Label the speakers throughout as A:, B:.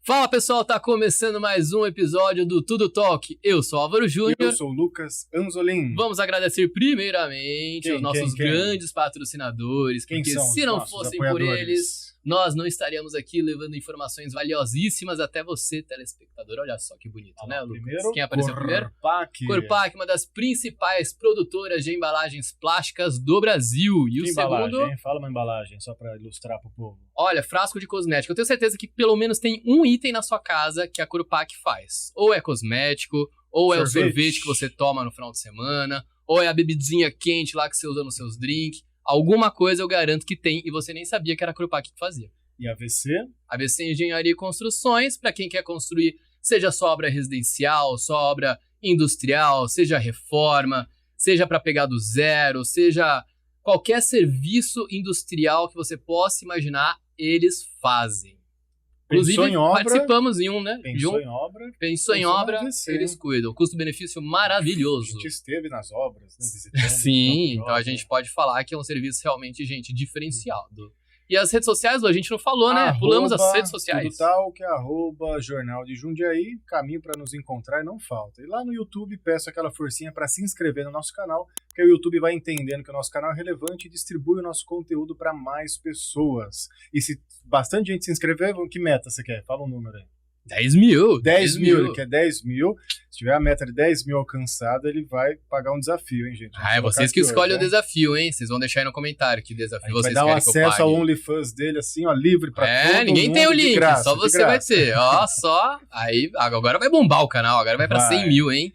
A: Fala pessoal, tá começando mais um episódio do Tudo Talk. Eu sou Álvaro Júnior.
B: Eu sou o Lucas Anzolin.
A: Vamos agradecer primeiramente aos nossos grandes patrocinadores, porque se não fossem por eles, nós não estaríamos aqui levando informações valiosíssimas até você, telespectador. Olha só que bonito, né, Lucas?
B: Primeiro,
A: quem apareceu primeiro?
B: Corpac,
A: uma das principais produtoras de embalagens plásticas do Brasil. E
B: que
A: o
B: embalagem,
A: segundo...
B: hein? Fala uma embalagem, só pra ilustrar pro povo.
A: Olha, frasco de cosmético. Eu tenho certeza que pelo menos tem um item na sua casa que a Corpac faz. Ou é cosmético, ou é o sorvete que você toma no final de semana, ou é a bebidinha quente lá que você usa nos seus drinks. Alguma coisa eu garanto que tem e você nem sabia que era a Corpac que fazia.
B: E AVC?
A: AVC Engenharia e Construções, para quem quer construir, seja só obra residencial, só obra industrial, seja reforma, seja para pegar do zero, seja qualquer serviço industrial que você possa imaginar, eles fazem. Inclusive, participamos em um, né? Pensou em obra, eles cuidam. Custo-benefício maravilhoso.
B: A gente esteve nas obras, né? Visitando.
A: Sim, então a gente pode falar que é um serviço realmente, gente, diferenciado. E as redes sociais, a gente não falou, né? Pulamos as redes sociais.
B: Tudo tal, que é @Jornal de Jundiaí, caminho para nos encontrar e não falta. E lá no YouTube, peço aquela forcinha para se inscrever no nosso canal, porque o YouTube vai entendendo que o nosso canal é relevante e distribui o nosso conteúdo para mais pessoas. E se bastante gente se inscrever, que meta você quer? Fala um número aí.
A: 10 mil.
B: 10 mil, ele quer 10 mil. Se tiver a meta de 10 mil alcançada, ele vai pagar um desafio, hein, gente?
A: É vocês que escolhem o desafio, hein? Vocês vão deixar aí no comentário que desafio vocês querem que eu pague.
B: Vai dar o acesso ao OnlyFans dele, assim, ó, livre pra todo mundo.
A: Ninguém tem o link,
B: graça,
A: só você vai ter. Ó, só. Aí, agora vai bombar o canal, agora vai pra 100 mil, hein?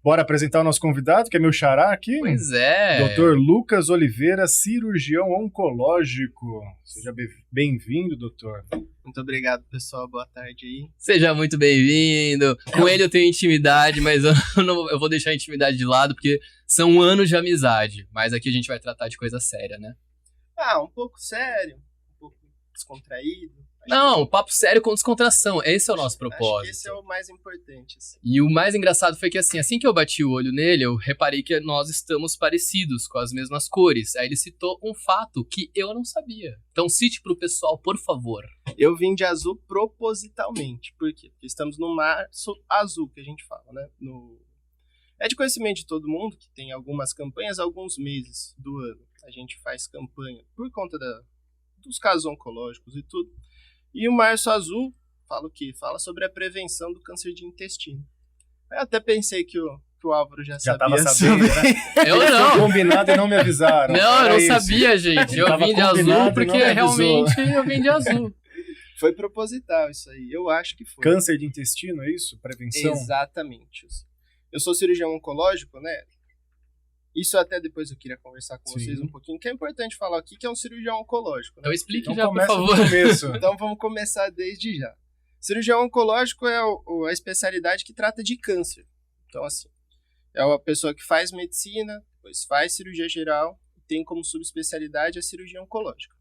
B: Bora apresentar o nosso convidado, que é meu xará aqui.
A: Pois é.
B: Dr. Lucas Oliveira, cirurgião oncológico. Seja bem-vindo, doutor.
C: Muito obrigado, pessoal. Boa tarde aí.
A: Seja muito bem-vindo. Com ele eu tenho intimidade, mas eu vou deixar a intimidade de lado, porque são anos de amizade. Mas aqui a gente vai tratar de coisa séria, né?
C: Um pouco sério, um pouco descontraído.
A: Não, papo sério com descontração. Esse é o nosso propósito.
C: Acho que esse é o mais importante. Assim.
A: E o mais engraçado foi que assim que eu bati o olho nele, eu reparei que nós estamos parecidos, com as mesmas cores. Aí ele citou um fato que eu não sabia. Então cite pro pessoal, por favor.
C: Eu vim de azul propositalmente. Por quê? Porque estamos no março azul, que a gente fala, né? É de conhecimento de todo mundo que tem algumas campanhas, alguns meses do ano. A gente faz campanha por conta dos casos oncológicos e tudo. E o Março Azul fala o quê? Fala sobre a prevenção do câncer de intestino. Eu até pensei que o Álvaro já sabia.
B: Tava sabendo, né?
A: Eu não.
B: Foi combinado e não me avisaram.
A: Não, eu não sabia, gente. Eu vim de azul porque realmente eu vim de azul.
C: Foi proposital isso aí. Eu acho que foi.
B: Câncer de intestino, é isso? Prevenção?
C: Exatamente. Eu sou cirurgião oncológico, né? Isso até depois eu queria conversar com vocês um pouquinho, que é importante falar aqui que é um cirurgião oncológico. Né?
A: Então explique
B: então
A: já, por favor.
C: Então vamos começar desde já. Cirurgião oncológico é a especialidade que trata de câncer. Então, assim, é uma pessoa que faz medicina, depois faz cirurgia geral, e tem como subespecialidade a cirurgia oncológica.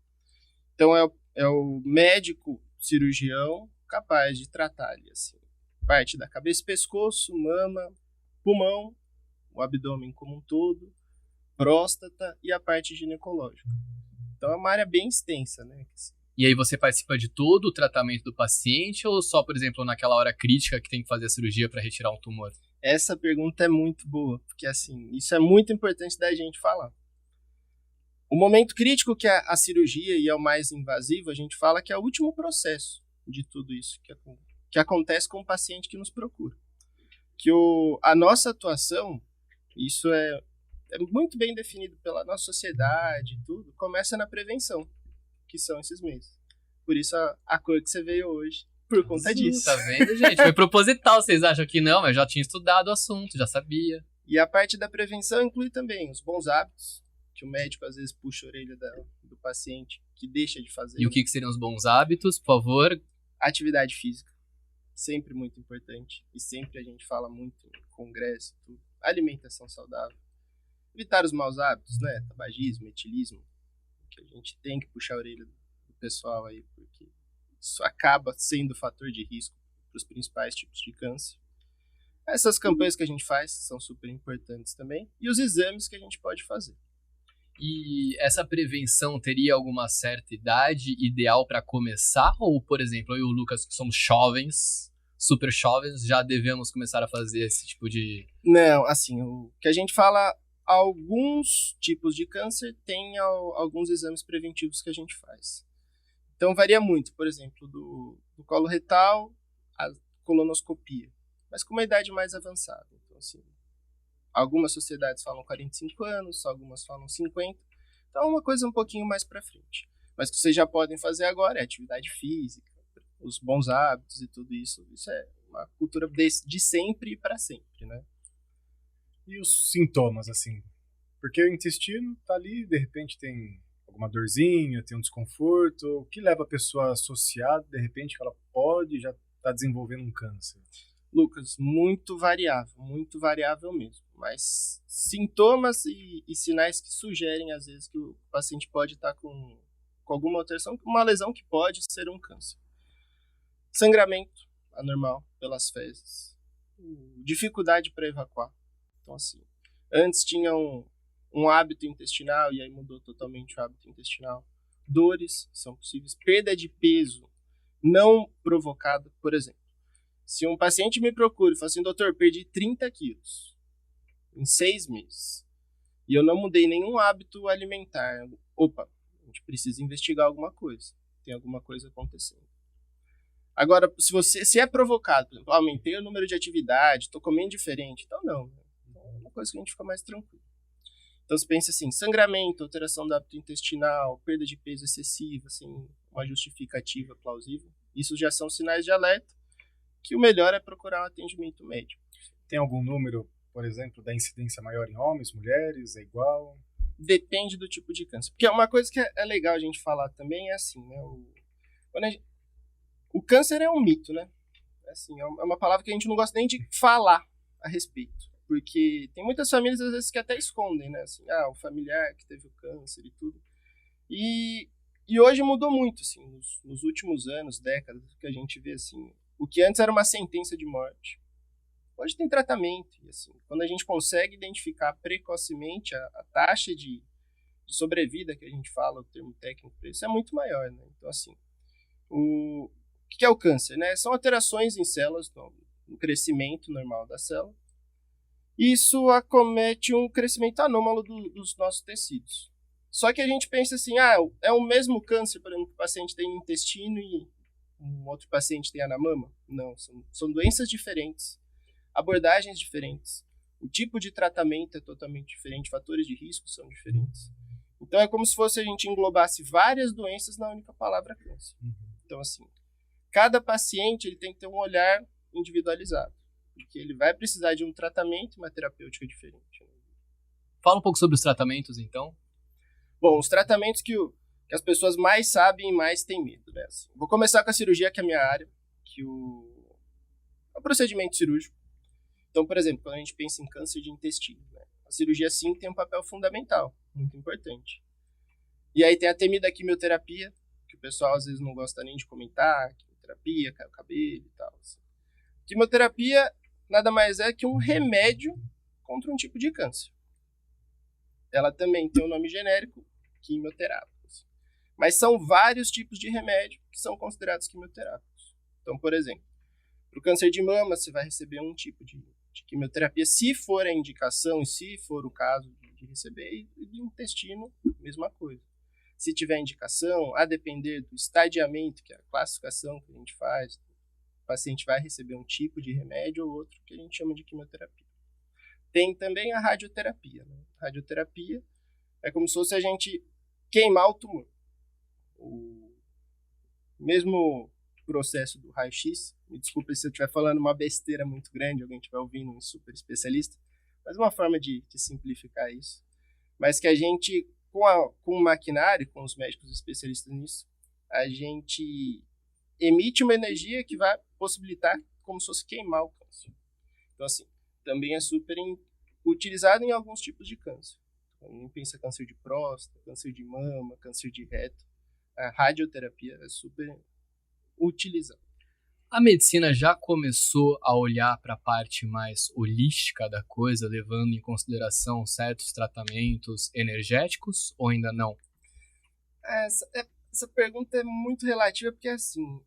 C: Então, é o médico cirurgião capaz de tratar ali, assim, parte da cabeça e pescoço, mama, pulmão, o abdômen como um todo, próstata e a parte ginecológica. Então é uma área bem extensa, né?
A: E aí você participa de todo o tratamento do paciente ou só, por exemplo, naquela hora crítica que tem que fazer a cirurgia para retirar um tumor?
C: Essa pergunta é muito boa, porque assim, isso é muito importante da gente falar. O momento crítico que é a cirurgia e é o mais invasivo, a gente fala que é o último processo de tudo isso que acontece com o paciente que nos procura. Que a nossa atuação, isso é muito bem definido pela nossa sociedade e tudo, começa na prevenção, que são esses meses. Por isso a cor que você veio hoje, por conta disso.
A: Tá vendo, gente? Foi proposital, vocês acham que não, mas eu já tinha estudado o assunto, já sabia.
C: E a parte da prevenção inclui também os bons hábitos, que o médico às vezes puxa a orelha do paciente, que deixa de fazer.
A: E o que seriam os bons hábitos, por favor?
C: Atividade física, sempre muito importante, e sempre a gente fala muito em congresso, tudo. Alimentação saudável, evitar os maus hábitos, né, tabagismo, etilismo, que a gente tem que puxar a orelha do pessoal aí, porque isso acaba sendo fator de risco para os principais tipos de câncer. Essas campanhas que a gente faz são super importantes também, e os exames que a gente pode fazer.
A: E essa prevenção teria alguma certa idade ideal para começar? Ou, por exemplo, eu e o Lucas, que somos jovens, super jovens, já devemos começar a fazer esse tipo de...
C: Não, assim, o que a gente fala, alguns tipos de câncer têm alguns exames preventivos que a gente faz. Então varia muito, por exemplo, do colo retal, a colonoscopia, mas com uma idade mais avançada. Então, assim, algumas sociedades falam 45 anos, algumas falam 50. Então é uma coisa um pouquinho mais para frente. Mas o que vocês já podem fazer agora é atividade física, os bons hábitos e tudo isso. Isso é uma cultura de sempre e para sempre, né?
B: E os sintomas, assim? Porque o intestino tá ali, de repente tem alguma dorzinha, tem um desconforto. O que leva a pessoa a associar, de repente, que ela pode já tá desenvolvendo um câncer?
C: Lucas, muito variável mesmo. Mas sintomas e sinais que sugerem, às vezes, que o paciente pode estar com alguma alteração, uma lesão que pode ser um câncer. Sangramento anormal pelas fezes. Dificuldade para evacuar. Então, assim, antes tinha um hábito intestinal e aí mudou totalmente o hábito intestinal. Dores são possíveis. Perda de peso não provocada, por exemplo. Se um paciente me procura e fala assim, doutor, perdi 30 quilos em 6 meses e eu não mudei nenhum hábito alimentar, opa, a gente precisa investigar alguma coisa. Tem alguma coisa acontecendo. Agora, se é provocado, por exemplo, aumentei o número de atividade, estou comendo diferente, então não. Então é uma coisa que a gente fica mais tranquilo. Então você pensa assim, sangramento, alteração do hábito intestinal, perda de peso excessiva, sem uma justificativa plausível. Isso já são sinais de alerta, que o melhor é procurar um atendimento médico.
B: Tem algum número, por exemplo, da incidência maior em homens, mulheres, é igual?
C: Depende do tipo de câncer. Porque uma coisa que é legal a gente falar também é assim, né? O câncer é um mito, né? Assim, é uma palavra que a gente não gosta nem de falar a respeito. Porque tem muitas famílias, às vezes, que até escondem, né? Assim, o familiar que teve o câncer e tudo. E hoje mudou muito, assim, nos últimos anos, décadas, que a gente vê, assim, o que antes era uma sentença de morte. Hoje tem tratamento. E, assim, quando a gente consegue identificar precocemente a taxa de sobrevida, que a gente fala, o termo técnico para isso, é muito maior, né? Então, assim, o que é o câncer, né? São alterações em células, no crescimento normal da célula. Isso acomete um crescimento anômalo dos nossos tecidos. Só que a gente pensa assim, é o mesmo câncer, por exemplo, que o paciente tem no intestino e um outro paciente tem na mama? Não, são doenças diferentes, abordagens diferentes. O tipo de tratamento é totalmente diferente, fatores de risco são diferentes. Então é como se fosse a gente englobasse várias doenças na única palavra câncer. Então, assim, cada paciente ele tem que ter um olhar individualizado, porque ele vai precisar de um tratamento e uma terapêutica diferente.
A: Fala um pouco sobre os tratamentos, então.
C: Bom, os tratamentos que as pessoas mais sabem e mais têm medo, né? Assim, vou começar com a cirurgia, que é a minha área, que é o procedimento cirúrgico. Então, por exemplo, quando a gente pensa em câncer de intestino, né? A cirurgia, sim, tem um papel fundamental, muito importante. E aí tem a temida quimioterapia, que o pessoal às vezes não gosta nem de comentar, quimioterapia, cai o cabelo e tal. Assim. Quimioterapia nada mais é que um remédio contra um tipo de câncer. Ela também tem um nome genérico, quimioterápicos. Mas são vários tipos de remédio que são considerados quimioterápicos. Então, por exemplo, para o câncer de mama, você vai receber um tipo de quimioterapia, se for a indicação e se for o caso de receber, e do intestino, mesma coisa. Se tiver indicação, a depender do estadiamento, que é a classificação que a gente faz, o paciente vai receber um tipo de remédio ou outro que a gente chama de quimioterapia. Tem também a radioterapia. Né? A radioterapia é como se fosse a gente queimar o tumor. O mesmo processo do raio-x, me desculpe se eu estiver falando uma besteira muito grande, alguém estiver ouvindo um super especialista, mas uma forma de simplificar isso. Mas que a gente, com o maquinário, com os médicos especialistas nisso, a gente emite uma energia que vai possibilitar como se fosse queimar o câncer. Então, assim, também é super utilizado em alguns tipos de câncer. Quando a gente pensa câncer de próstata, câncer de mama, câncer de reto, a radioterapia é super utilizada.
A: A medicina já começou a olhar para a parte mais holística da coisa, levando em consideração certos tratamentos energéticos, ou ainda não?
C: Essa pergunta é muito relativa, porque assim,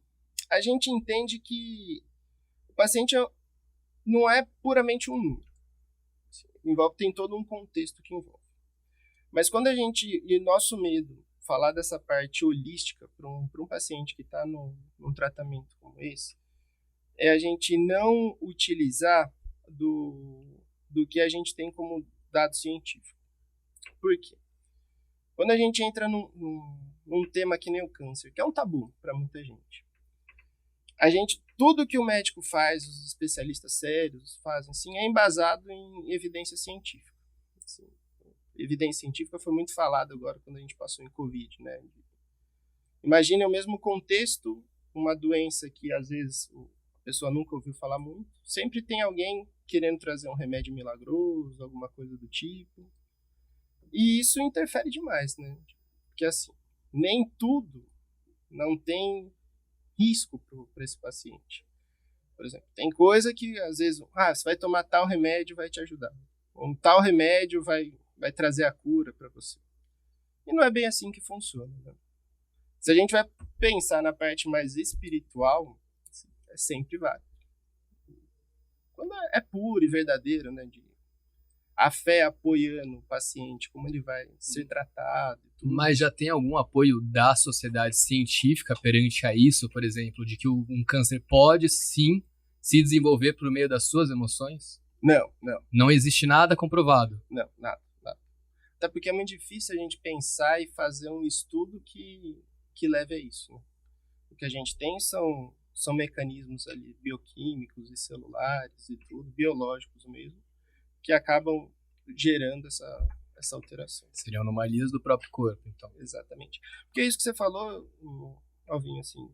C: a gente entende que o paciente não é puramente um número. Tem todo um contexto que envolve. Mas quando e nosso medo, falar dessa parte holística para um paciente que está num tratamento como esse, é a gente não utilizar do que a gente tem como dado científico. Por quê? Quando a gente entra num tema que nem o câncer, que é um tabu para muita gente, tudo que o médico faz, os especialistas sérios fazem, assim, é embasado em evidência científica. Assim, evidência científica foi muito falado agora quando a gente passou em Covid, né? Imagine o mesmo contexto, uma doença que às vezes a pessoa nunca ouviu falar muito, sempre tem alguém querendo trazer um remédio milagroso, alguma coisa do tipo. E isso interfere demais, né? Porque assim, nem tudo não tem risco para esse paciente. Por exemplo, tem coisa que às vezes, você vai tomar tal remédio, vai te ajudar. Um tal remédio vai trazer a cura para você. E não é bem assim que funciona, né? Se a gente vai pensar na parte mais espiritual, é sempre válido. Quando é puro e verdadeiro, né? A fé apoiando o paciente, como ele vai ser tratado. E tudo.
A: Mas já tem algum apoio da sociedade científica perante a isso, por exemplo, de que um câncer pode sim se desenvolver por meio das suas emoções?
C: Não.
A: Não existe nada comprovado?
C: Não, nada. Até porque é muito difícil a gente pensar e fazer um estudo que leve a isso, né? O que a gente tem são mecanismos ali bioquímicos e celulares e tudo, biológicos mesmo, que acabam gerando essa alteração.
A: Seriam anomalias do próprio corpo, então.
C: Exatamente. Porque é isso que você falou, Alvinho, assim,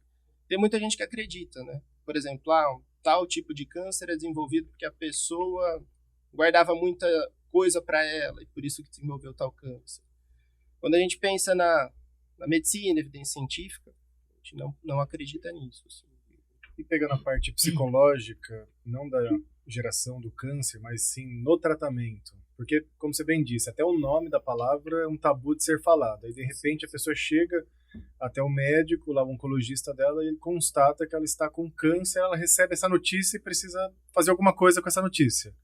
C: tem muita gente que acredita, né? Por exemplo, um tal tipo de câncer é desenvolvido porque a pessoa guardava muita coisa para ela e por isso que desenvolveu tal câncer. Quando a gente pensa na medicina, evidência científica, a gente não acredita nisso. Assim.
B: E pegando a parte psicológica, não da geração do câncer, mas sim no tratamento. Porque, como você bem disse, até o nome da palavra é um tabu de ser falado. Aí, de repente, a pessoa chega até o médico, lá o oncologista dela, e ele constata que ela está com câncer, ela recebe essa notícia e precisa fazer alguma coisa com essa notícia.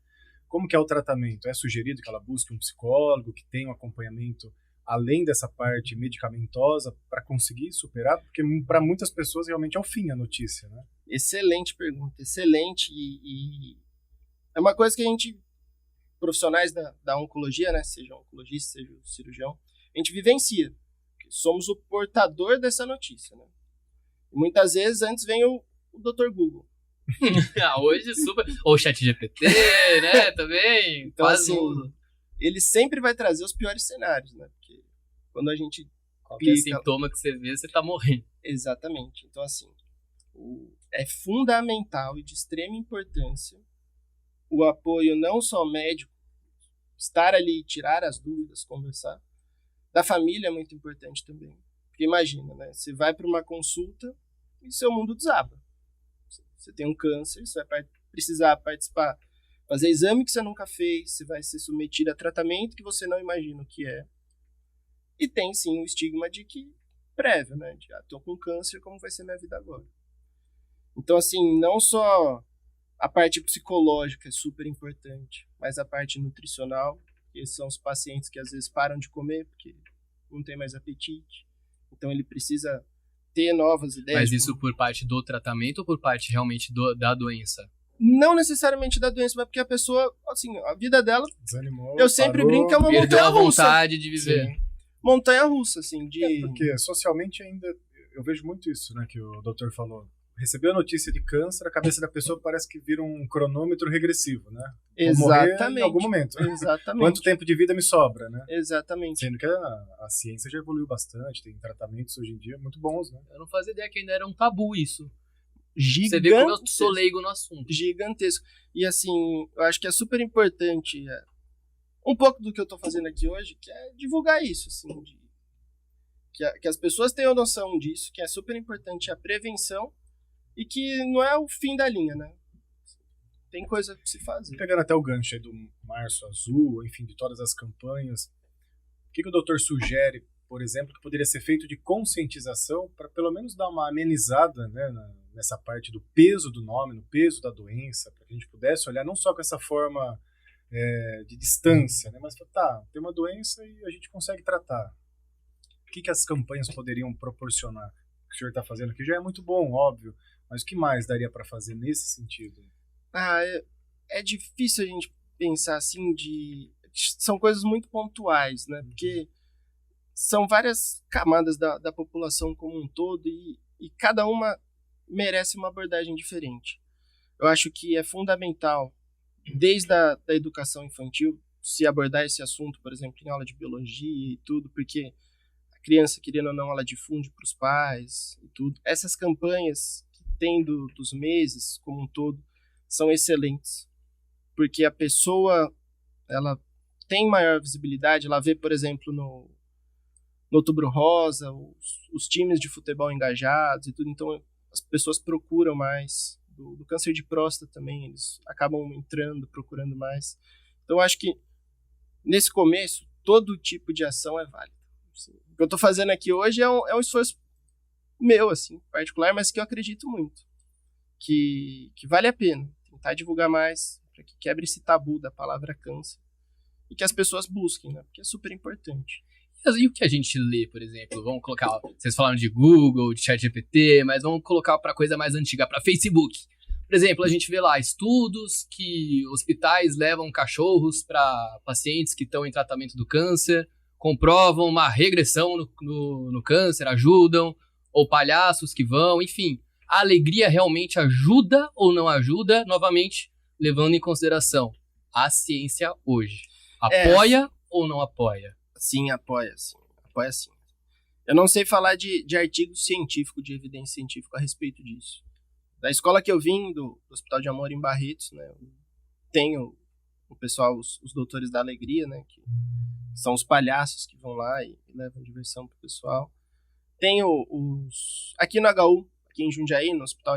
B: Como que é o tratamento? É sugerido que ela busque um psicólogo, que tenha um acompanhamento além dessa parte medicamentosa para conseguir superar? Porque para muitas pessoas realmente é o fim a notícia, né?
C: Excelente pergunta, excelente. E é uma coisa que a gente, profissionais da oncologia, né, seja oncologista, seja cirurgião, a gente vivencia. Somos o portador dessa notícia, né? E muitas vezes antes vem o Dr. Google.
A: Hoje super. Ou o ChatGPT, né? Também.
C: Então, assim, ele sempre vai trazer os piores cenários, né? Porque quando a gente
A: qualquer sintoma que você vê, você tá morrendo.
C: Exatamente. Então, assim, é fundamental e de extrema importância o apoio não só médico, estar ali, tirar as dúvidas, conversar. Da família é muito importante também. Porque imagina, né? Você vai para uma consulta e seu mundo desaba. Você tem um câncer, você vai precisar participar, fazer exame que você nunca fez, você vai ser submetido a tratamento que você não imagina o que é. E tem, sim, o estigma de que prévio, né? De, tô com câncer, como vai ser minha vida agora? Então, assim, não só a parte psicológica é super importante, mas a parte nutricional, que são os pacientes que às vezes param de comer porque não tem mais apetite. Então, ele precisa ter novas ideias.
A: Mas isso por parte do tratamento ou por parte realmente da doença?
C: Não necessariamente da doença, mas porque a pessoa, assim, a vida dela,
B: desanimou,
C: eu sempre brinco que é uma
A: perdeu
C: montanha
A: a
C: russa.
A: vontade de viver.
B: Sim.
C: Montanha russa, assim, de...
B: Porque socialmente ainda, eu vejo muito isso, né, que o doutor falou. Recebeu a notícia de câncer, a cabeça da pessoa parece que vira um cronômetro regressivo, né? Vou morrer em algum momento.
C: Exatamente.
B: Quanto tempo de vida me sobra, né?
C: Exatamente.
B: Sendo que a ciência já evoluiu bastante, tem tratamentos hoje em dia muito bons, né?
A: Eu não fazia ideia que ainda era um tabu isso.
C: Gigantesco.
A: Você vê como eu sou leigo no assunto.
C: Gigantesco. E assim, eu acho que é super importante um pouco do que eu tô fazendo aqui hoje, que é divulgar isso, assim, que as pessoas tenham noção disso, que é super importante a prevenção e que não é o fim da linha, né? Tem coisa pra se fazer.
B: Pegando até o gancho aí do Março Azul, enfim, de todas as campanhas, o que o doutor sugere, por exemplo, que poderia ser feito de conscientização para pelo menos dar uma amenizada, né, nessa parte do peso do nome, no peso da doença, para que a gente pudesse olhar não só com essa forma de distância, né, mas tá, tem uma doença e a gente consegue tratar. O que as campanhas poderiam proporcionar? O que o senhor está fazendo aqui já é muito bom, óbvio, mas o que mais daria para fazer nesse sentido?
C: É difícil a gente pensar assim são coisas muito pontuais, né? Porque são várias camadas da população como um todo e cada uma merece uma abordagem diferente. Eu acho que é fundamental, desde a da educação infantil, se abordar esse assunto, por exemplo, em aula de biologia e tudo, porque a criança, querendo ou não, ela difunde para os pais e tudo. Essas campanhas que tem dos meses como um todo são excelentes, porque a pessoa ela tem maior visibilidade, ela vê, por exemplo, no Outubro Rosa, os times de futebol engajados e tudo, então as pessoas procuram mais. Do câncer de próstata também, eles acabam entrando, procurando mais. Então, eu acho que, nesse começo, todo tipo de ação é válido. Assim, o que eu estou fazendo aqui hoje é um esforço meu, assim, particular, mas que eu acredito muito. Que vale a pena tentar divulgar mais, para que quebre esse tabu da palavra câncer. E que as pessoas busquem, né? Porque é super importante.
A: E o que a gente lê, por exemplo? Vamos colocar, vocês falaram de Google, de ChatGPT, mas vamos colocar para coisa mais antiga, para Facebook. Por exemplo, a gente vê lá estudos que hospitais levam cachorros para pacientes que estão em tratamento do câncer, comprovam uma regressão no câncer, ajudam, ou palhaços que vão, enfim. A alegria realmente ajuda ou não ajuda? Novamente, levando em consideração a ciência hoje. Apoia ou não apoia?
C: Sim, apoia sim. Eu não sei falar de artigo científico, de evidência científica a respeito disso. Da escola que eu vim, do Hospital de Amor em Barretos, né, tenho o pessoal, os doutores da alegria, né, que são os palhaços que vão lá e levam diversão pro pessoal. Tenho aqui no HU, aqui em Jundiaí, no Hospital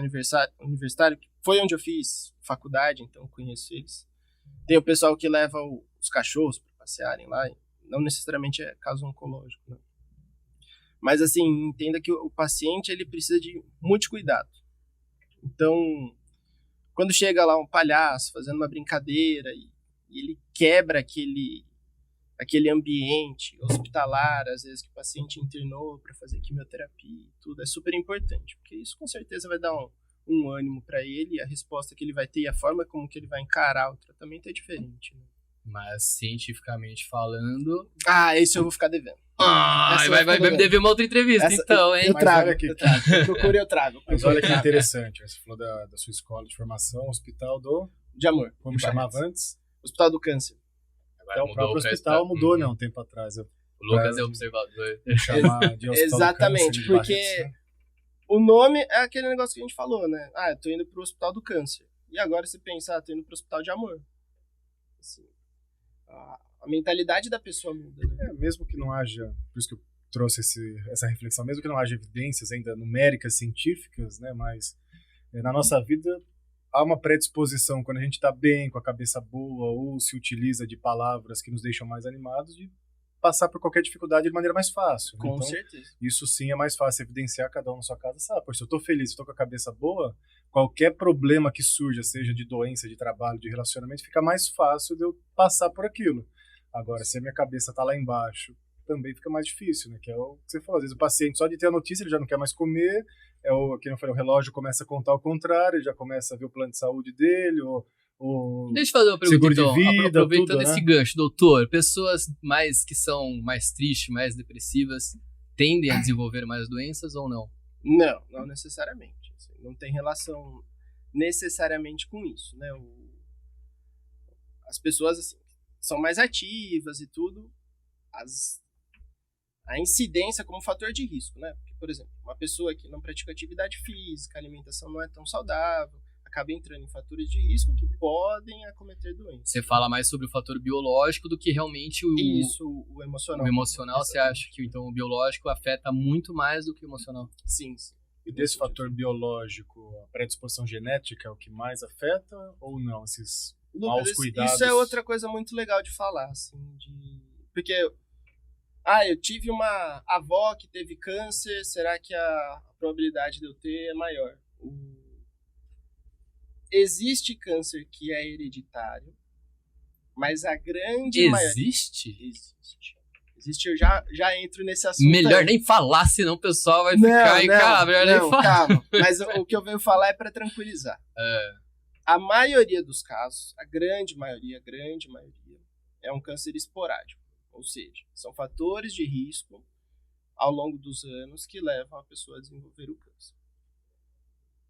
C: Universitário, que foi onde eu fiz faculdade, então eu conheço eles. Tem o pessoal que leva os cachorros para passearem lá, não necessariamente é caso oncológico, né? Mas assim, entenda que o paciente ele precisa de muito cuidado. Então, quando chega lá um palhaço fazendo uma brincadeira e ele quebra aquele ambiente hospitalar, às vezes que o paciente internou para fazer quimioterapia e tudo, é super importante, porque isso com certeza vai dar um ânimo para ele, a resposta que ele vai ter e a forma como que ele vai encarar o tratamento é diferente, né?
A: Mas, cientificamente falando...
C: Esse eu vou ficar devendo.
A: Vai me dever uma outra entrevista, então, hein?
C: Eu trago. Procure, eu trago.
B: Mas olha que interessante, você falou da sua escola de formação, Hospital
C: de Amor.
B: Como chamava antes?
C: Hospital do Câncer.
B: Agora então o próprio hospital mudou, né, um tempo atrás.
A: O Lucas é observador.
B: Chamar de Hospital
C: Exatamente,
B: do Câncer,
C: porque o nome é aquele negócio que a gente falou, né? Eu tô indo pro Hospital do Câncer. E agora você pensa, tô indo pro Hospital de Amor. Assim, a mentalidade da pessoa muda, né?
B: Mesmo que não haja, por isso que eu trouxe essa reflexão, mesmo que não haja evidências ainda numéricas, científicas, né, mas na nossa vida há uma predisposição, quando a gente está bem, com a cabeça boa, ou se utiliza de palavras que nos deixam mais animados, de passar por qualquer dificuldade de maneira mais fácil.
C: Com
B: então,
C: certeza.
B: Isso sim é mais fácil evidenciar, cada um na sua casa sabe. Se eu estou feliz, estou com a cabeça boa, qualquer problema que surja, seja de doença, de trabalho, de relacionamento, fica mais fácil de eu passar por aquilo. Agora, se a minha cabeça está lá embaixo, também fica mais difícil, né? Que é o que você falou. Às vezes o paciente, só de ter a notícia, ele já não quer mais comer, que não foi, o relógio começa a contar ao contrário, ele já começa a ver o plano de saúde dele,
A: Deixa eu fazer uma pergunta,
B: seguro de vida,
A: aproveitando
B: tudo,
A: esse
B: né?
A: gancho, doutor, pessoas que são mais tristes, mais depressivas, tendem a desenvolver mais doenças ou não?
C: Não necessariamente. Assim, não tem relação necessariamente com isso, né? As pessoas, assim, são mais ativas e tudo, a incidência como fator de risco, né? Porque, por exemplo, uma pessoa que não pratica atividade física, a alimentação não é tão saudável, acaba entrando em fatores de risco que podem acometer doenças.
A: Você fala mais sobre o fator biológico do que realmente o
C: emocional.
A: O emocional, você acha que então o biológico afeta muito mais do que o emocional?
C: Sim.
B: E desse fator biológico, a predisposição genética é o que mais afeta ou não? Esses maus cuidados?
C: Isso é outra coisa muito legal de falar, assim, porque eu tive uma avó que teve câncer, será que a probabilidade de eu ter é maior? Existe câncer que é hereditário, mas a grande maioria...
A: Existe?
C: Existe, eu já entro nesse assunto.
A: Melhor nem falar, senão o pessoal vai ficar em casa. Melhor nem falar.
C: Calma. Mas o que eu venho falar é para tranquilizar. A maioria dos casos, a grande maioria, é um câncer esporádico. Ou seja, são fatores de risco ao longo dos anos que levam a pessoa a desenvolver o câncer.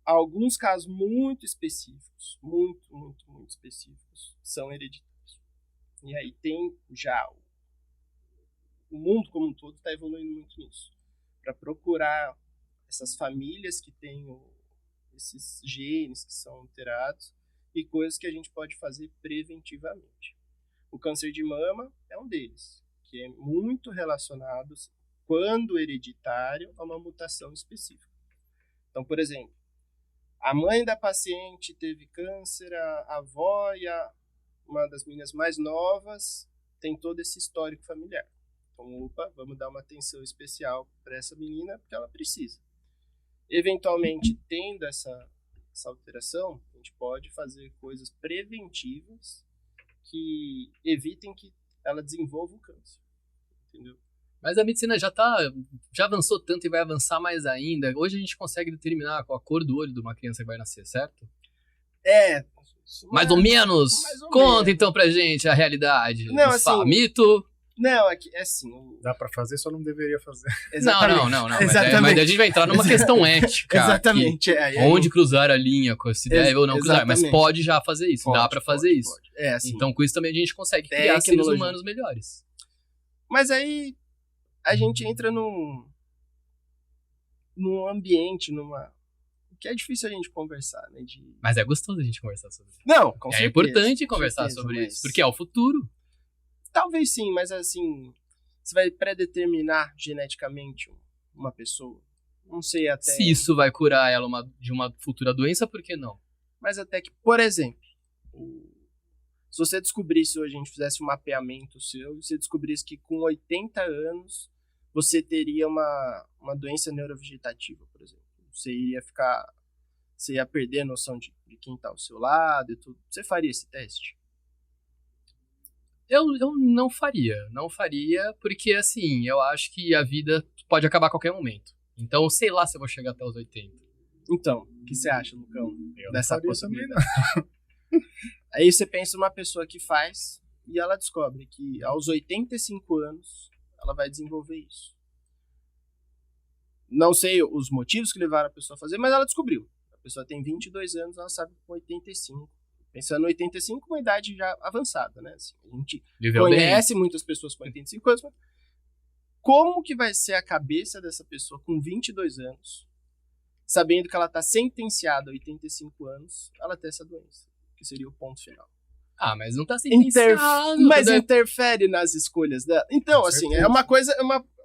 C: Alguns casos muito específicos, muito específicos, são hereditários. E aí tem já... O mundo como um todo está evoluindo muito nisso. Para procurar essas famílias que têm esses genes que são alterados e coisas que a gente pode fazer preventivamente. O câncer de mama é um deles, que é muito relacionado, quando hereditário, a uma mutação específica. Então, por exemplo, a mãe da paciente teve câncer, a avó e uma das meninas mais novas tem todo esse histórico familiar. Então, vamos dar uma atenção especial para essa menina, porque ela precisa. Eventualmente, tendo essa alteração, a gente pode fazer coisas preventivas que evitem que ela desenvolva o câncer. Entendeu?
A: Mas a medicina já avançou tanto e vai avançar mais ainda. Hoje a gente consegue determinar a cor do olho de uma criança que vai nascer, certo? Mais ou menos? Conta então pra gente a realidade.
C: Não, assim...
A: Mito...
C: Não, é assim...
B: Dá pra fazer, só não deveria fazer.
A: Não. Mas a gente vai entrar numa questão ética.
C: Exatamente.
A: Onde cruzar a linha, se deve ou não cruzar. Mas pode já fazer isso, dá pra fazer isso.
C: Pode. Assim,
A: então com isso também a gente consegue criar seres humanos melhores.
C: Mas aí a gente entra num ambiente, que é difícil a gente conversar, né?
A: Mas é gostoso a gente conversar sobre isso.
C: Não, com certeza.
A: É importante conversar sobre isso, porque é o futuro.
C: Talvez sim, mas assim, você vai predeterminar geneticamente uma pessoa? Não sei até...
A: Se isso vai curar ela de uma futura doença, por que não?
C: Mas até que, por exemplo, se você descobrisse hoje, a gente fizesse um mapeamento seu, e você descobrisse que com 80 anos você teria uma doença neurovegetativa, por exemplo. Você ia perder a noção de quem está ao seu lado e tudo. Você faria esse teste?
A: Eu não faria, porque assim, eu acho que a vida pode acabar a qualquer momento. Então, sei lá se eu vou chegar até os 80.
C: Então, o que você acha, Lucão, dessa possibilidade?
B: Também,
C: Aí você pensa numa pessoa que faz e ela descobre que aos 85 anos ela vai desenvolver isso. Não sei os motivos que levaram a pessoa a fazer, mas ela descobriu. A pessoa tem 22 anos, ela sabe que com 85. Pensando em 85, uma idade já avançada, né? Assim, a gente conhece muitas pessoas com 85 anos. Como que vai ser a cabeça dessa pessoa com 22 anos, sabendo que ela está sentenciada a 85 anos, ela ter essa doença? Que seria o ponto final.
A: Mas não está sentenciado.
C: Mas interfere nas escolhas dela. Então,
B: com
C: assim,
B: certeza.
C: é uma coisa...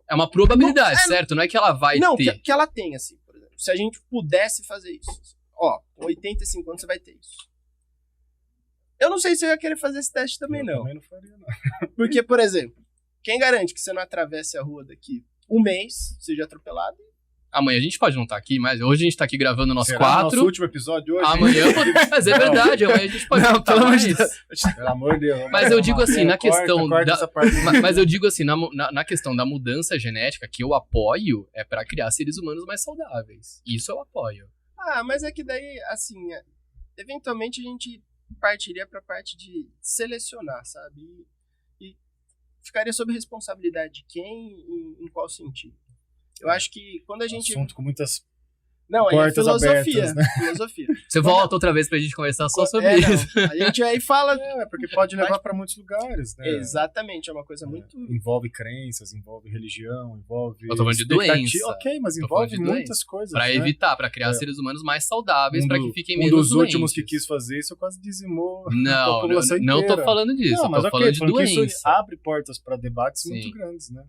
A: É uma probabilidade, certo? Não é que ela vai ter.
C: Que ela tem, assim, por exemplo. Se a gente pudesse fazer isso. Com 85 anos você vai ter isso. Eu não sei se eu ia querer fazer esse teste também, não.
B: Também não faria, não.
C: Porque, por exemplo, quem garante que você não atravesse a rua daqui um mês, seja atropelado?
A: Amanhã a gente pode não estar aqui, mas hoje a gente tá aqui gravando nós
B: Será
A: quatro.
B: Nosso último episódio hoje.
A: Amanhã, mas é verdade, amanhã a gente pode não estar mais.
B: Pelo amor de Deus.
A: Mas eu digo assim, na questão
B: Mas
A: eu digo assim, na questão da mudança genética, que eu apoio é pra criar seres humanos mais saudáveis. Isso eu apoio.
C: Mas é que daí, assim, eventualmente a gente partiria pra parte de selecionar, sabe? E ficaria sob responsabilidade de quem e em qual sentido. Eu acho que quando a gente...
B: Assunto com muitas
C: portas filosofia,
B: abertas, né?
C: filosofia.
A: Você volta outra vez pra gente conversar só sobre isso.
C: A gente aí fala...
B: porque pode levar pra muitos lugares, né?
C: Exatamente, é uma coisa muito...
B: Envolve crenças, envolve religião, envolve...
A: Eu tô falando de doença.
B: Ok, mas envolve muitas coisas,
A: pra evitar, pra criar seres humanos mais saudáveis, pra que fiquem menos doentes.
B: Um dos últimos que quis fazer isso quase dizimou a população
A: não
B: inteira.
A: tô falando disso,
B: não,
A: eu tô falando de doença.
B: Isso abre portas pra debates muito grandes, né?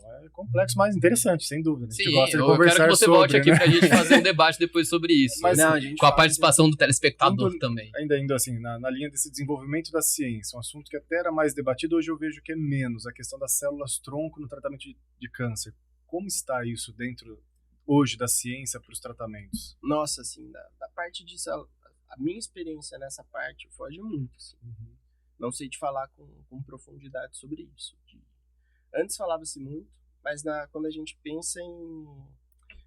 B: Então é complexo, mas interessante, sem dúvida. A gente
A: Sim,
B: gosta de
A: eu
B: conversar
A: quero que você
B: sobre,
A: volte aqui
B: né?
A: pra gente fazer um debate depois sobre isso.
B: Mas,
C: Não, a gente
A: com a
C: fala,
A: participação do telespectador
B: Indo-
A: também.
B: Ainda indo assim, na linha desse desenvolvimento da ciência, um assunto que até era mais debatido, hoje eu vejo que é menos, a questão das células-tronco no tratamento de câncer. Como está isso dentro, hoje, da ciência para os tratamentos?
C: Nossa, assim, da parte de a minha experiência nessa parte foge muito, assim. Não sei te falar com profundidade sobre isso. Antes falava-se muito, mas quando a gente pensa em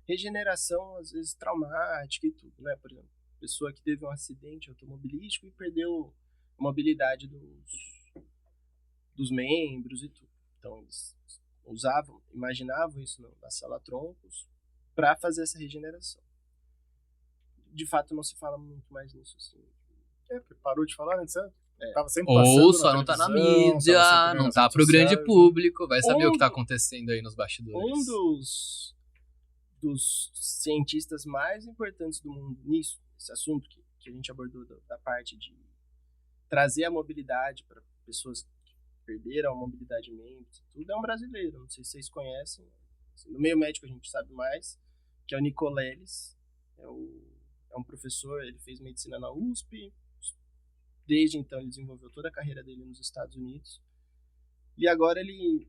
C: regeneração, às vezes traumática e tudo, né? Por exemplo, pessoa que teve um acidente automobilístico e perdeu a mobilidade dos membros e tudo. Então, eles imaginavam isso na célula-troncos para fazer essa regeneração. De fato, não se fala muito mais nisso, assim.
B: Porque parou de falar, né? Tava sempre
A: Ou
B: passando
A: só
B: na
A: não tá na
B: televisão,
A: mídia,
B: tava sempre
A: não
B: nas
A: tá
B: redes
A: pro grande
B: sociais, né?
A: público, vai saber o que tá
C: Um-
A: acontecendo aí nos bastidores.
C: Um dos cientistas mais importantes do mundo nisso, esse assunto que a gente abordou da parte de trazer a mobilidade para pessoas que perderam a mobilidade de membros e tudo, é um brasileiro. Não sei se vocês conhecem. Assim, no meio médico a gente sabe mais, que é o Nicoleles. É um professor, ele fez medicina na USP. Desde então ele desenvolveu toda a carreira dele nos Estados Unidos. E agora ele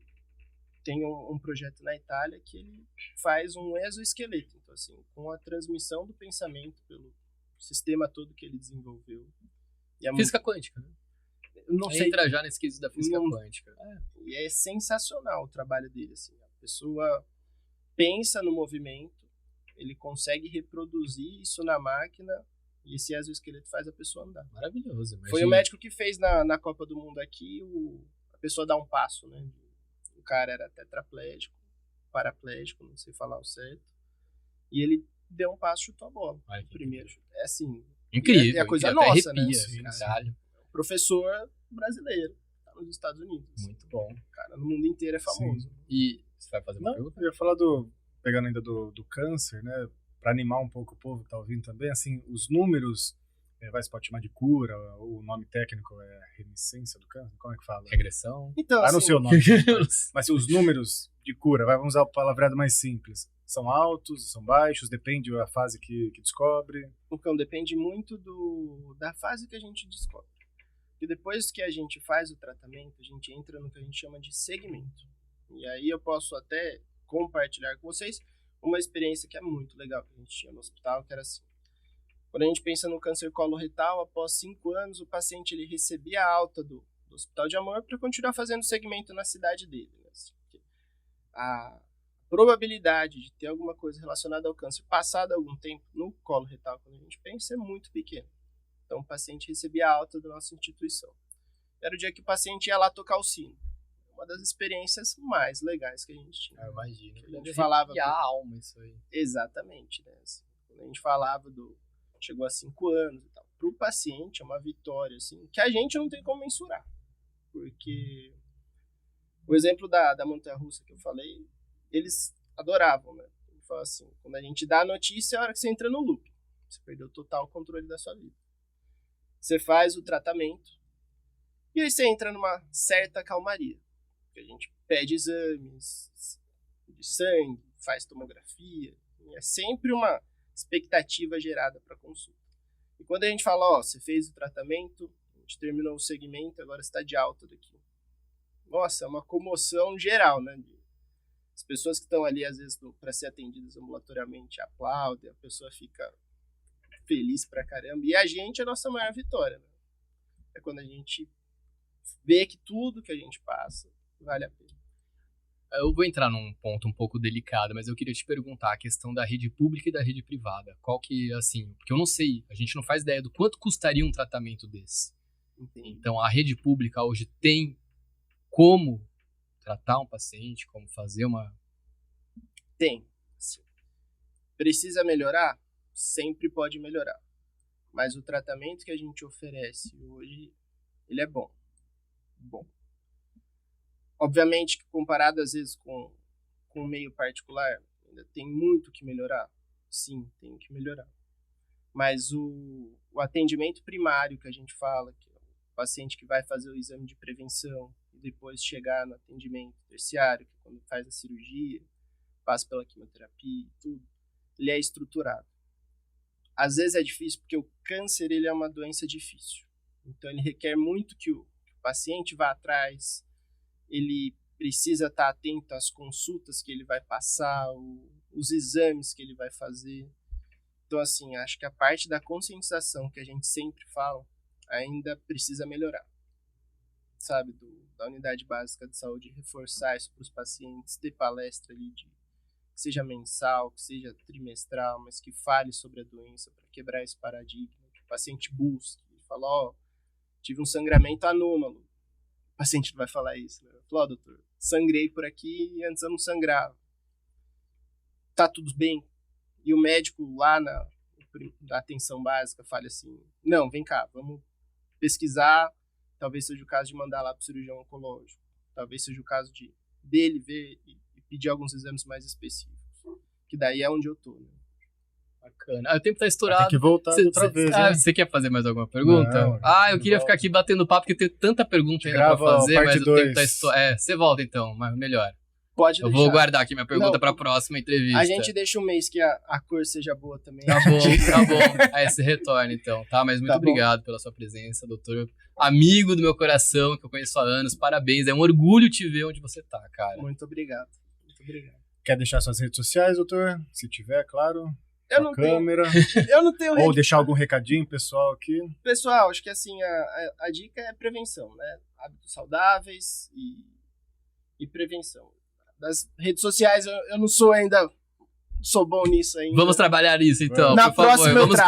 C: tem um projeto na Itália que ele faz um exoesqueleto. Então, assim, com a transmissão do pensamento pelo sistema todo que ele desenvolveu. E
A: Física quântica, né?
C: não sei,
A: Entra já nesse quesito da física
C: Não-
A: quântica.
C: e é sensacional o trabalho dele. Assim. A pessoa pensa no movimento, ele consegue reproduzir isso na máquina e esse exoesqueleto faz a pessoa andar.
A: Maravilhoso.
C: Foi o médico que fez na Copa do Mundo aqui, a pessoa dá um passo, né? O cara era tetraplégico, paraplégico, não sei falar o certo. E ele deu um passo e chutou a bola. Primeiro. É assim.
A: Incrível.
C: É a coisa
A: até
C: nossa,
A: arrepia,
C: né?
A: assim, caralho.
C: Professor brasileiro, tá nos Estados Unidos.
A: Muito bom.
C: Cara, no mundo inteiro é famoso.
A: E você vai fazer uma
B: Não,
A: pergunta?
B: eu ia falar pegando ainda do câncer, né? Para animar um pouco o povo que tá ouvindo também, assim, os números, você pode chamar de cura, o nome técnico é remissência do câncer, como é que fala?
A: Regressão.
C: Então,
B: Não
C: assim,
B: sei o nome, mas os números de cura, vamos usar o palavreado mais simples, são altos, são baixos, depende da fase que descobre.
C: então depende muito da fase que a gente descobre. Porque depois que a gente faz o tratamento, a gente entra no que a gente chama de segmento. E aí eu posso até compartilhar com vocês uma experiência que é muito legal que a gente tinha no hospital, que era assim. Quando a gente pensa no câncer coloretal, após 5 anos, o paciente ele recebia a alta do Hospital de Amor para continuar fazendo segmento na cidade dele. Né? Assim, a probabilidade de ter alguma coisa relacionada ao câncer passado algum tempo no coloretal, quando a gente pensa, é muito pequena. Então, o paciente recebia a alta da nossa instituição. Era o dia que o paciente ia lá tocar o sino. Uma das experiências mais legais que a gente tinha.
A: Eu imagino.
C: A gente falava
A: a alma isso aí.
C: Exatamente, né? Assim, quando a gente falava chegou a 5 anos e tal. Para o paciente é uma vitória, assim, que a gente não tem como mensurar. Porque o exemplo da montanha-russa que eu falei, eles adoravam, né? Ele fala assim, quando a gente dá a notícia, é a hora que você entra no loop. Você perdeu total o controle da sua vida. Você faz o tratamento e aí você entra numa certa calmaria. A gente pede exames de sangue, faz tomografia, é sempre uma expectativa gerada para consulta. E quando a gente fala, você fez o tratamento, a gente terminou o segmento, agora está de alta daqui. Nossa, é uma comoção geral, né? As pessoas que estão ali, às vezes, para ser atendidas ambulatorialmente, aplaudem, a pessoa fica feliz pra caramba. E a gente é a nossa maior vitória, né? É quando a gente vê que tudo que a gente passa vale a pena.
A: Eu vou entrar num ponto um pouco delicado, mas eu queria te perguntar a questão da rede pública e da rede privada. Qual que, assim, porque eu não sei, a gente não faz ideia do quanto custaria um tratamento desse.
C: Entendi.
A: Então, a rede pública hoje tem como tratar um paciente, como fazer uma...
C: Tem. Sim. Precisa melhorar? Sempre pode melhorar. Mas o tratamento que a gente oferece hoje, ele é bom. Bom. Obviamente que comparado às vezes com o meio particular, ainda tem muito que melhorar. Sim, tem que melhorar. Mas o atendimento primário que a gente fala, que é o paciente que vai fazer o exame de prevenção e depois chegar no atendimento terciário, que é quando faz a cirurgia, passa pela quimioterapia e tudo, ele é estruturado. Às vezes é difícil porque o câncer ele é uma doença difícil. Então ele requer muito que o paciente vá atrás, ele precisa estar atento às consultas que ele vai passar, os exames que ele vai fazer. Então, assim, acho que a parte da conscientização que a gente sempre fala ainda precisa melhorar. Sabe, da unidade básica de saúde, reforçar isso para os pacientes, ter palestra ali que seja mensal, que seja trimestral, mas que fale sobre a doença para quebrar esse paradigma, que o paciente busque, fala, tive um sangramento anômalo. O paciente não vai falar isso, né? Falou, doutor, sangrei por aqui e antes eu não sangrava. Tá tudo bem? E o médico lá na atenção básica fala assim, não, vem cá, vamos pesquisar, talvez seja o caso de mandar lá para o cirurgião oncológico, talvez seja o caso dele ver e pedir alguns exames mais específicos, que daí é onde eu tô, né?
A: Bacana. O tempo tá estourado.
B: Tem que voltar outra vez, né?
A: Você quer fazer mais alguma pergunta?
B: Não,
A: eu queria ficar aqui batendo papo, porque tem tanta pergunta ainda pra fazer, mas o tempo tá estourado. Você volta então, mas melhor.
C: Pode
A: deixar. Eu vou guardar aqui minha pergunta pra próxima entrevista.
C: A gente deixa um mês que a cor seja boa também.
A: Tá bom. Aí você retorna então, tá? Mas muito obrigado pela sua presença, doutor. Amigo do meu coração, que eu conheço há anos. Parabéns, é um orgulho te ver onde você tá, cara.
C: Muito obrigado.
B: Quer deixar suas redes sociais, doutor? Se tiver, claro.
C: Eu não
B: câmera.
C: Eu não tenho
B: Ou deixar algum recadinho, pessoal, aqui.
C: Pessoal, acho que assim, a dica é prevenção, né? Hábitos saudáveis e prevenção. Das redes sociais, eu não sou ainda... Sou bom nisso ainda.
A: Vamos trabalhar nisso, então,
C: por
A: favor. Vamos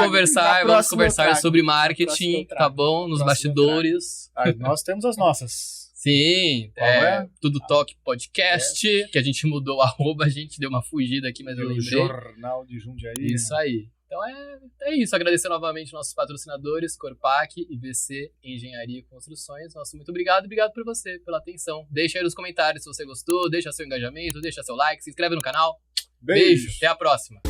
A: conversar sobre marketing, tá bom? Nos bastidores.
B: Nós temos as nossas.
A: Sim, Tudo Toque Podcast, que a gente mudou o arroba, a gente deu uma fugida aqui, mas eu lembrei.
B: Jornal de Jundiaí.
A: Isso aí. Então é isso, agradecer novamente nossos patrocinadores, Corpac e VC Engenharia e Construções. Nosso muito obrigado por você, pela atenção. Deixa aí nos comentários se você gostou, deixa seu engajamento, deixa seu like, se inscreve no canal. Beijo, até a próxima.